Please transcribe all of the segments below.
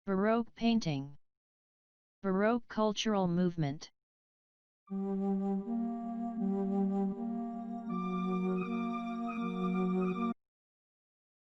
Baroque painting. Baroque cultural movement.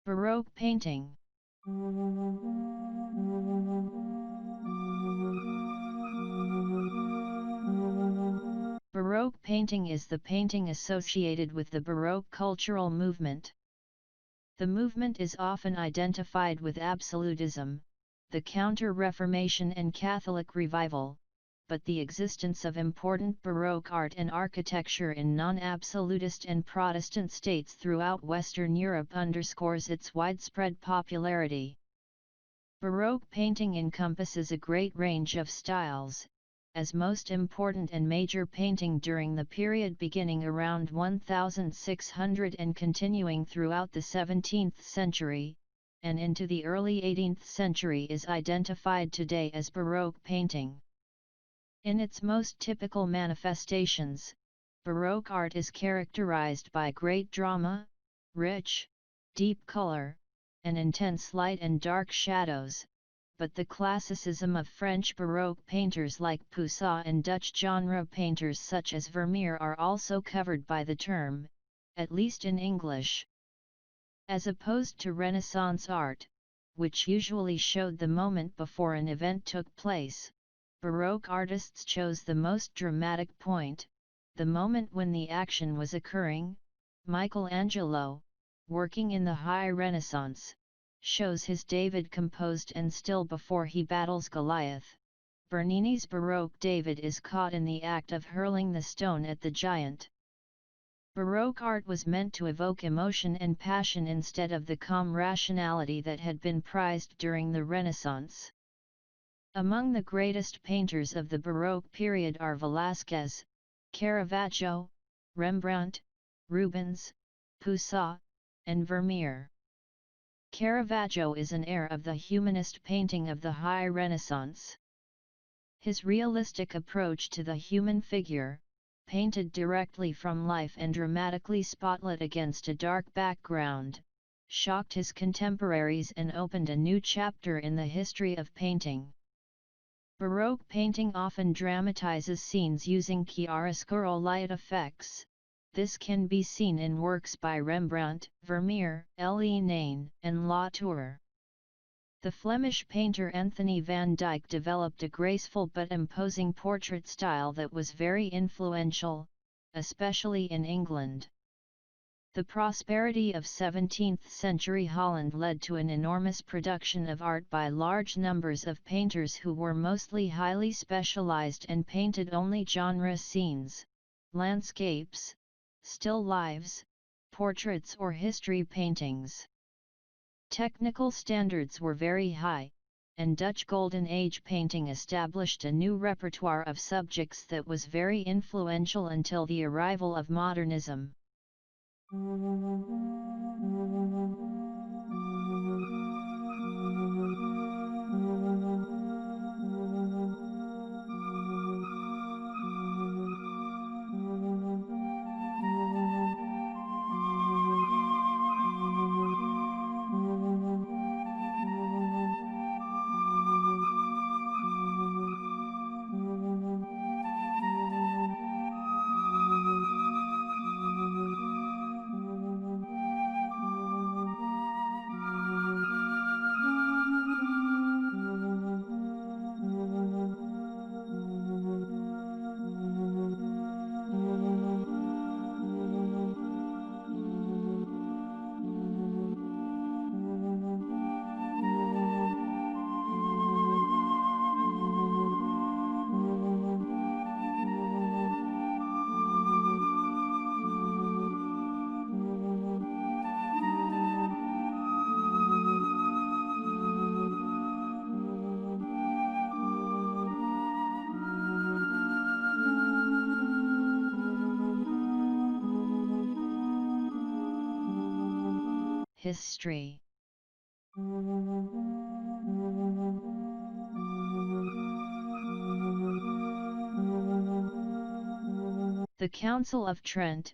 Baroque painting. Baroque painting is the painting associated with the Baroque cultural movement. The movement is often identified with Absolutism, the Counter-Reformation and Catholic Revival, but the existence of important Baroque art and architecture in non-absolutist and Protestant states throughout Western Europe underscores its widespread popularity. Baroque painting encompasses a great range of styles, as most important and major painting during the period beginning around 1600 and continuing throughout the 17th century, and into the early 18th century is identified today as Baroque painting. In its most typical manifestations, Baroque art is characterized by great drama, rich, deep color, and intense light and dark shadows, but the classicism of French Baroque painters like Poussin and Dutch genre painters such as Vermeer are also covered by the term, at least in English. As opposed to Renaissance art, which usually showed the moment before an event took place, Baroque artists chose the most dramatic point, the moment when the action was occurring. Michelangelo, working in the High Renaissance, shows his David composed and still before he battles Goliath. Bernini's Baroque David is caught in the act of hurling the stone at the giant. Baroque art was meant to evoke emotion and passion instead of the calm rationality that had been prized during the Renaissance. Among the greatest painters of the Baroque period are Velázquez, Caravaggio, Rembrandt, Rubens, Poussin, and Vermeer. Caravaggio is an heir of the humanist painting of the High Renaissance. His realistic approach to the human figure, painted directly from life and dramatically spotlit against a dark background, shocked his contemporaries and opened a new chapter in the history of painting. Baroque painting often dramatizes scenes using chiaroscuro light effects. This can be seen in works by Rembrandt, Vermeer, Le Nain, and Latour. The Flemish painter Anthony van Dyck developed a graceful but imposing portrait style that was very influential, especially in England. The prosperity of 17th-century Holland led to an enormous production of art by large numbers of painters who were mostly highly specialized and painted only genre scenes, landscapes, still lives, portraits or history paintings. Technical standards were very high, and Dutch Golden Age painting established a new repertoire of subjects that was very influential until the arrival of modernism. History. The Council of Trent,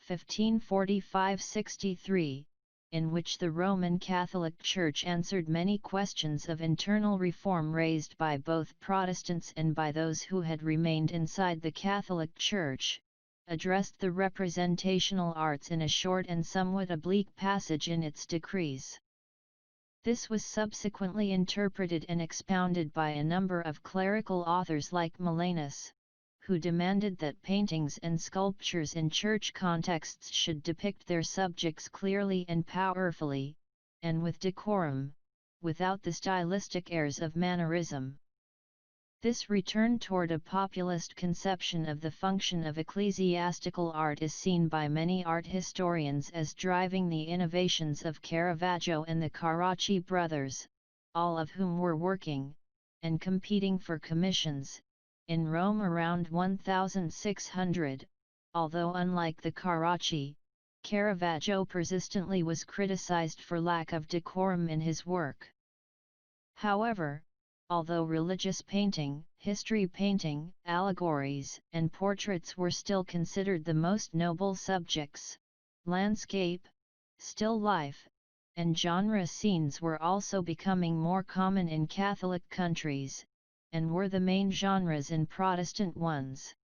1545–63, in which the Roman Catholic Church answered many questions of internal reform raised by both Protestants and by those who had remained inside the Catholic Church, addressed the representational arts in a short and somewhat oblique passage in its decrees. This was subsequently interpreted and expounded by a number of clerical authors like Milanus, who demanded that paintings and sculptures in church contexts should depict their subjects clearly and powerfully, and with decorum, without the stylistic airs of mannerism. This return toward a populist conception of the function of ecclesiastical art is seen by many art historians as driving the innovations of Caravaggio and the Carracci brothers, all of whom were working, and competing for commissions, in Rome around 1600, although unlike the Carracci, Caravaggio persistently was criticized for lack of decorum in his work. However, although religious painting, history painting, allegories, and portraits were still considered the most noble subjects, landscape, still life, and genre scenes were also becoming more common in Catholic countries, and were the main genres in Protestant ones.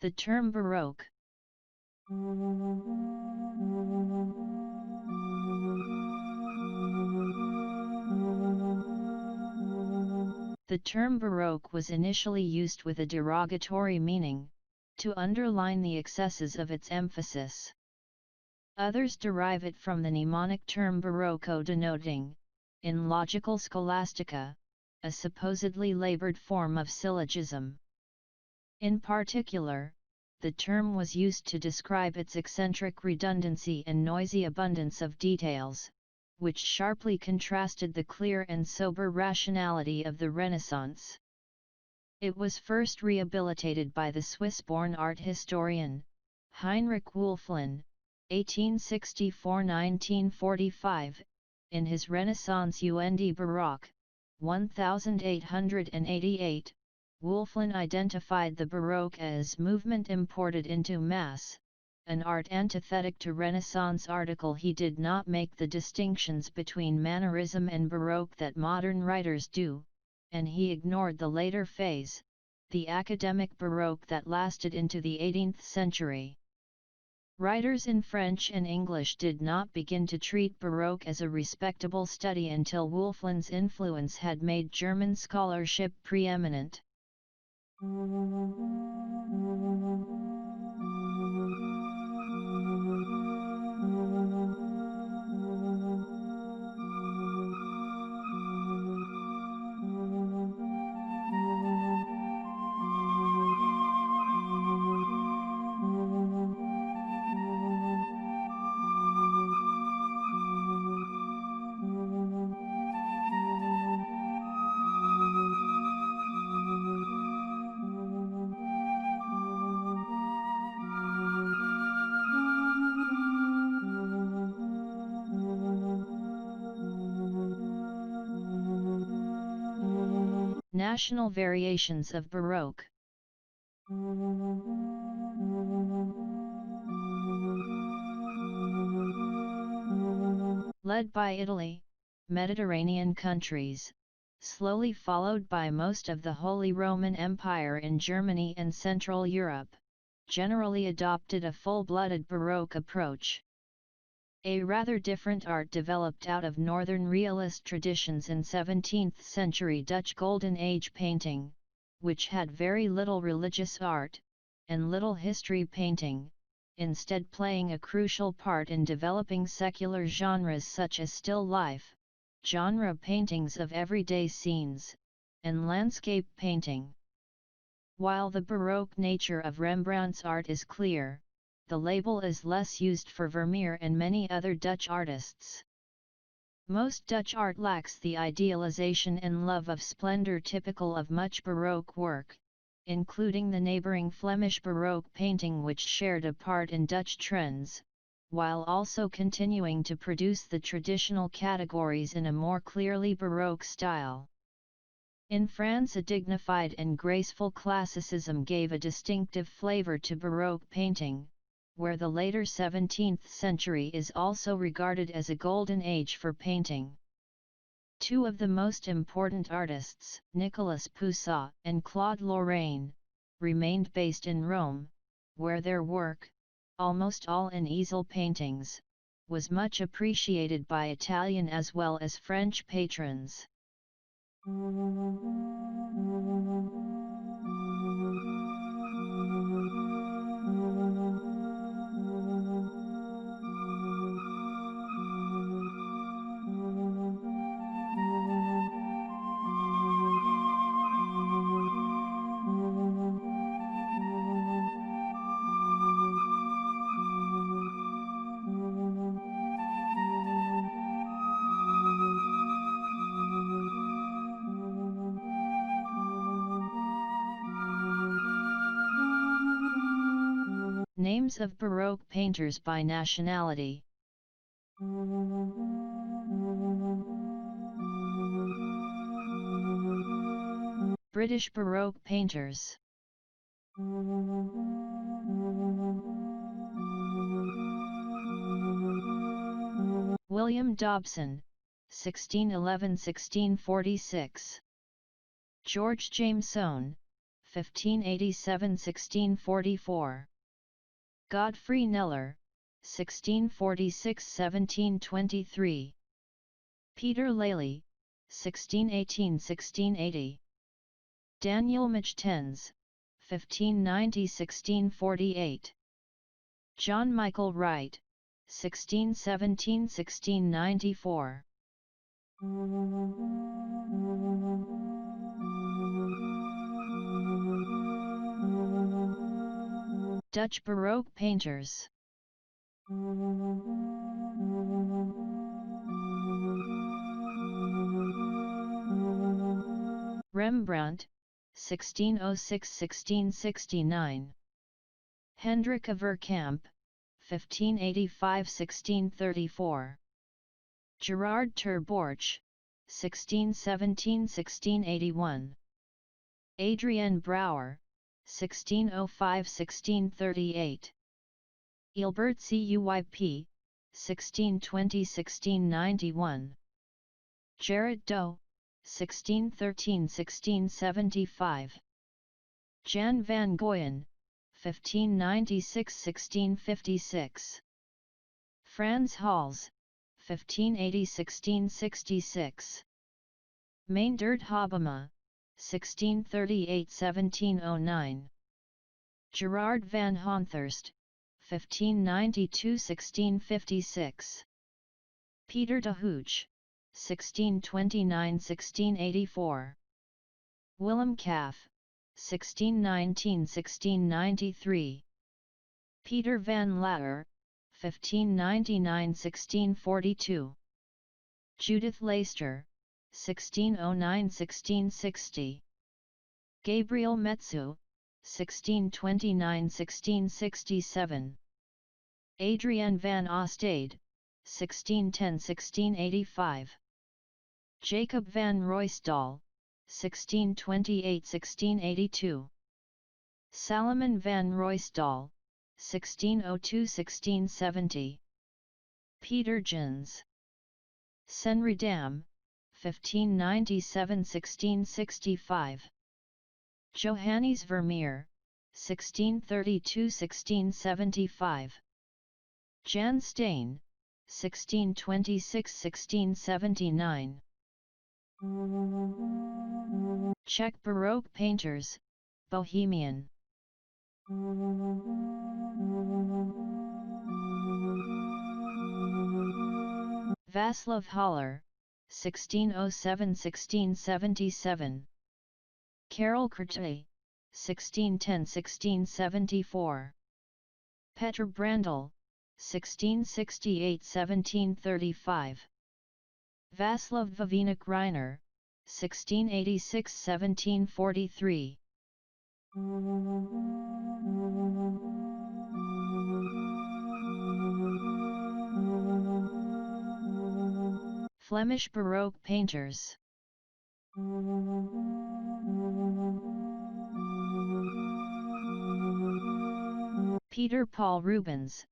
The term Baroque. The term Baroque was initially used with a derogatory meaning, to underline the excesses of its emphasis. Others derive it from the mnemonic term Barocco denoting, in logical scholastica, a supposedly labored form of syllogism. In particular, the term was used to describe its eccentric redundancy and noisy abundance of details, which sharply contrasted the clear and sober rationality of the Renaissance. It was first rehabilitated by the Swiss-born art historian, Heinrich Wülflin, 1864–1945, in his Renaissance und Baroque, 1888. Wülflin identified the Baroque as movement imported into mass, an art antithetic to Renaissance. He did not make the distinctions between Mannerism and Baroque that modern writers do, and he ignored the later phase, the academic Baroque that lasted into the 18th century. Writers in French and English did not begin to treat Baroque as a respectable study until Wülflin's influence had made German scholarship preeminent. National variations of Baroque. Led by Italy, Mediterranean countries, slowly followed by most of the Holy Roman Empire in Germany and Central Europe, generally adopted a full-blooded Baroque approach. A rather different art developed out of Northern Realist traditions in 17th-century Dutch Golden Age painting, which had very little religious art, and little history painting, instead playing a crucial part in developing secular genres such as still life, genre paintings of everyday scenes, and landscape painting. While the Baroque nature of Rembrandt's art is clear, the label is less used for Vermeer and many other Dutch artists. Most Dutch art lacks the idealization and love of splendor typical of much Baroque work, including the neighboring Flemish Baroque painting, which shared a part in Dutch trends, while also continuing to produce the traditional categories in a more clearly Baroque style. In France, a dignified and graceful classicism gave a distinctive flavor to Baroque painting, where the later 17th century is also regarded as a golden age for painting. Two of the most important artists, Nicolas Poussin and Claude Lorraine, remained based in Rome, where their work, almost all in easel paintings, was much appreciated by Italian as well as French patrons. Names of Baroque painters by nationality. British Baroque painters. William Dobson, 1611–1646. George Jameson, 1587–1644. Godfrey Kneller, 1646–1723. Peter Lely, 1618–1680. Daniel Michtens, 1590–1648. John Michael Wright, 1617–1694. Dutch Baroque painters. Rembrandt, 1606–1669. Hendrik of Verkamp, 1585–1634. Gerard ter Borch, 1617–1681. Adrien Brouwer, 1605–1638. Ilbert Cuyp, 1620–1691. Gerrit Doe, 1613–1675. Jan van Goyen, 1596–1656. Frans Hals, 1580–1666. Meindert Habema, 1638–1709. Gerard van Honthorst, 1592–1656. Peter de Hooch, 1629–1684. Willem Caff, 1619–1693. Peter van Laer, 1599–1642. Judith Leister, 1609–1660. Gabriel Metsu, 1629–1667. Adrienne van Ostade, 1610–1685. Jacob van Ruysdael, 1628–1682. Salomon van Ruysdael, 1602–1670. Peter Jens. Senridam, 1597–1665. Johannes Vermeer, 1632–1675. Jan Steen, 1626–1679. Czech Baroque painters, Bohemian. Václav Haller, 1607–1677. Karel Krejci, 1610–1674. Petr Brandl, 1668–1735. Václav Václav Reiner, 1686–1743. Flemish Baroque painters. Peter Paul Rubens,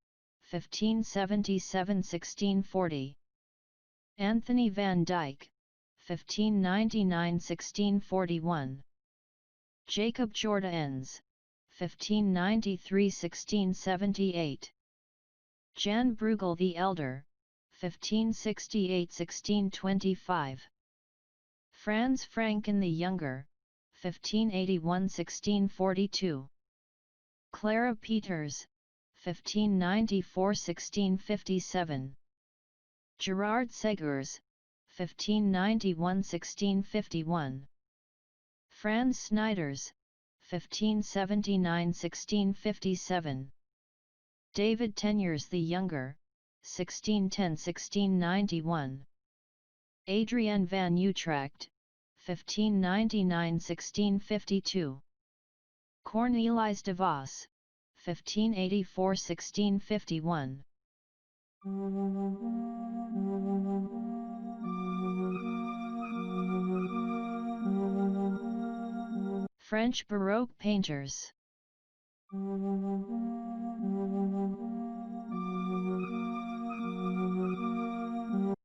1577–1640. Anthony van Dyck, 1599–1641. Jacob Jordaens, 1593–1678. Jan Bruegel the Elder, 1568–1625. Franz Franken the Younger, 1581–1642. Clara Peters, 1594–1657. Gerard Segers, 1591–1651. Franz Snyders, 1579–1657. David Teniers the Younger, 1610–1691. Adrien van Utrecht, 1599–1652. Cornelis de Vos, 1584–1651. French Baroque painters.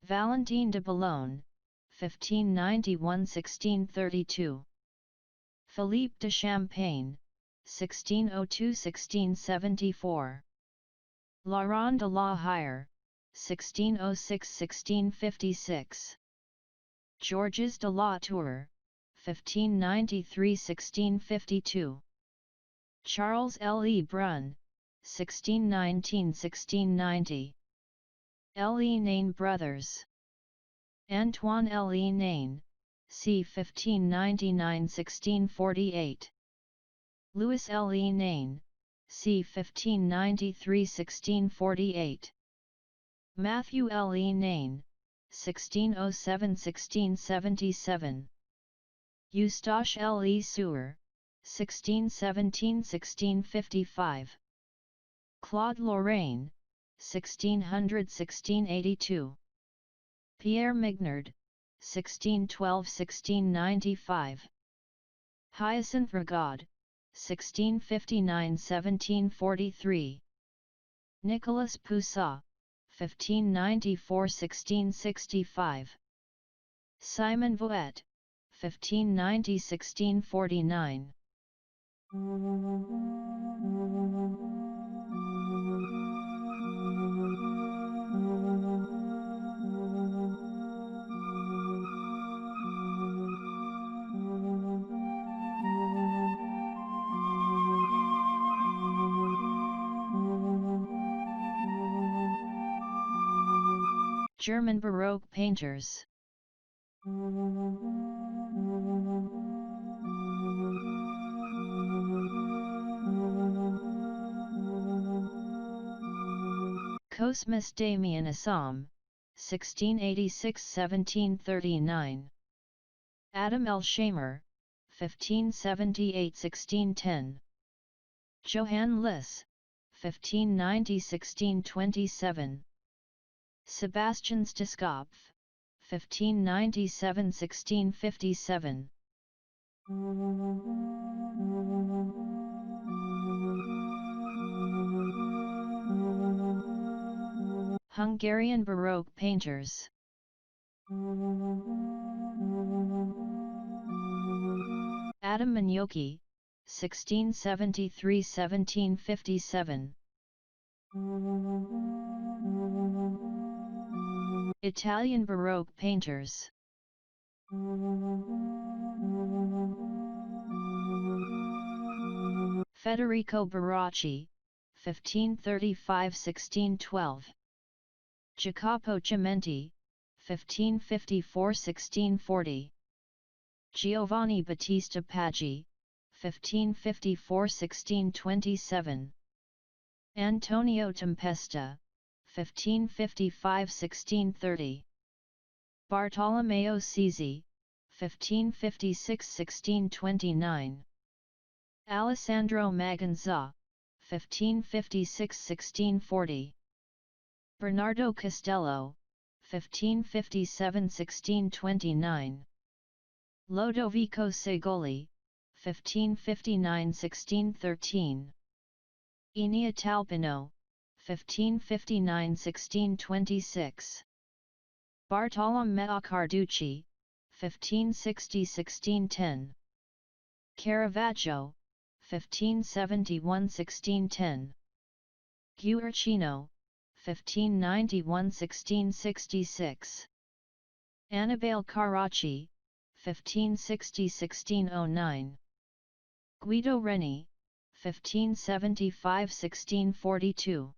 Valentin de Boulogne, 1591–1632. Philippe de Champagne, 1602–1674. Laurent de la Hire, 1606–1656. Georges de la Tour, 1593–1652. Charles Le Brun, 1619–1690. Le Nain Brothers. Antoine Le Nain, c. 1599–1648. Louis Le Nain, c. 1593–1648. Matthew Le Nain, 1607–1677. Eustache Le Sueur, 1617–1655. Claude Lorraine, 1600–1682. Pierre Mignard, 1612–1695. Hyacinthe Rigaud, 1659–1743. Nicolas Poussin, 1594–1665. Simon Vouet, 1590–1649. German Baroque painters. Cosmas Damian Assam, 1686–1739. Adam Elshamer, 1578–1610. Johann Liss, 1590–1627. Sebastian Stiskopf, 1597–1657. Hungarian Baroque painters. Adam Mignocchi, 1673–1757. Italian Baroque painters. Federico Barocci, 1535–1612. Jacopo Chimenti, 1554–1640. Giovanni Battista Paggi, 1554–1627. Antonio Tempesta, 1555–1630. Bartolomeo Sizzi, 1556–1629. Alessandro Maganza, 1556–1640. Bernardo Castello, 1557–1629. Lodovico Segoli, 1559–1613. Ennio Talpino, 1559–1626. Bartolomeo Carducci, 1560–1610. Caravaggio, 1571–1610. Guercino, 1591–1666. Annibale Carracci, 1560–1609. Guido Reni, 1575–1642.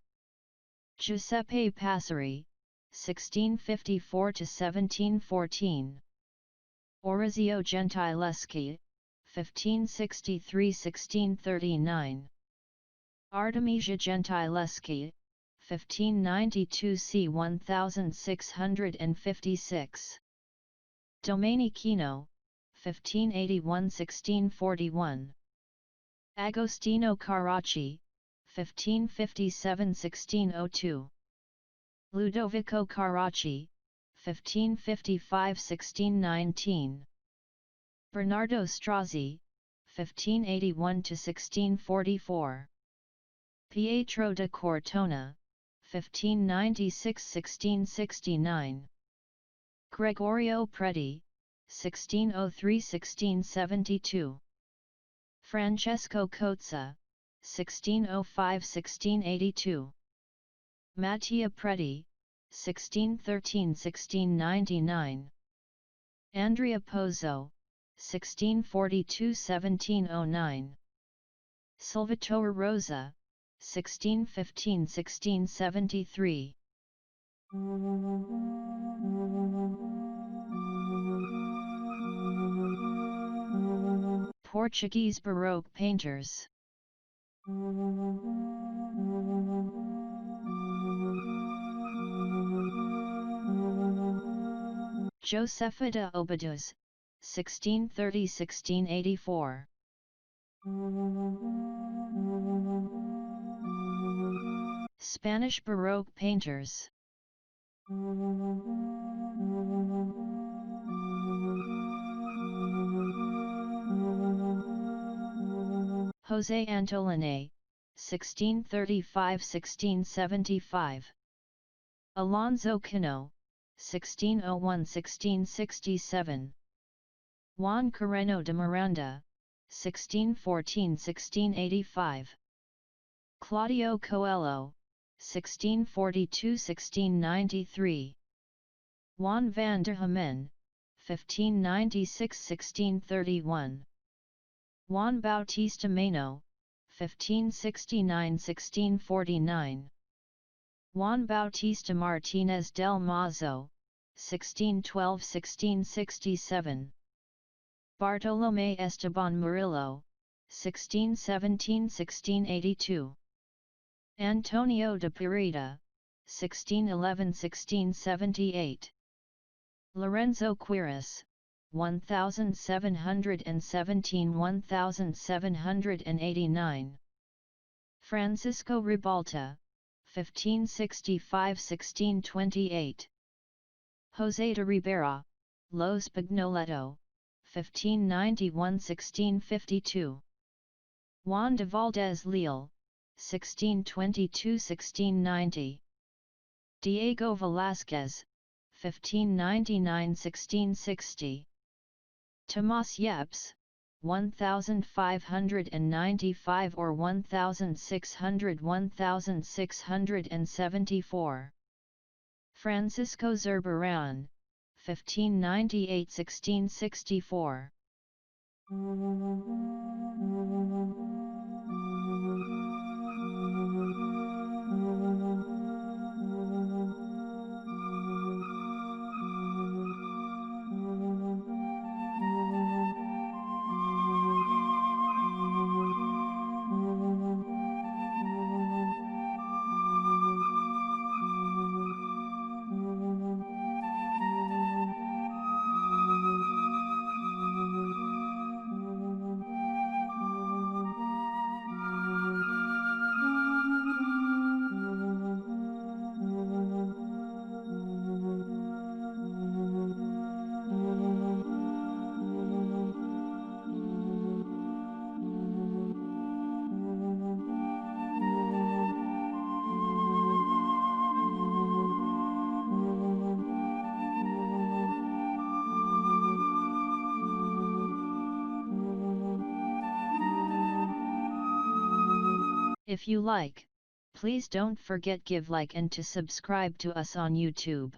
Giuseppe Passeri, 1654–1714. Orazio Gentileschi, 1563–1639. Artemisia Gentileschi, 1592 – 1656. Domenichino, 1581–1641. Agostino Carracci, 1557–1602. Ludovico Carracci, 1555–1619. Bernardo Strozzi, 1581–1644. Pietro da Cortona, 1596–1669. Gregorio Preti, 1603–1672. Francesco Cozza, 1605–1682. Mattia Preti, 1613–1699. Andrea Pozzo, 1642–1709. Salvatore Rosa, 1615–1673. Portuguese Baroque painters. Josefa de Obaduz, 1630–1684. Spanish Baroque painters. José Antolín, 1635–1675. Alonso Cano, 1601–1667. Juan Carreno de Miranda, 1614–1685. Claudio Coelho, 1642–1693. Juan van der Hemen, 1596–1631. Juan Bautista Meno, 1569–1649. Juan Bautista Martínez del Mazo, 1612–1667. Bartolomé Esteban Murillo, 1617–1682. Antonio de Pirita, 1611–1678. Lorenzo Quiris, 1717–1789. Francisco Ribalta, 1565–1628. José de Ribera, Los Pignoletto, 1591–1652. Juan de Valdez Leal, 1622–1690. Diego Velázquez, 1599–1660. Tomás Yepes, 1595 or 1674. Francisco Zurbarán, 1598–1664. If you like, please don't forget give like and to subscribe to us on YouTube.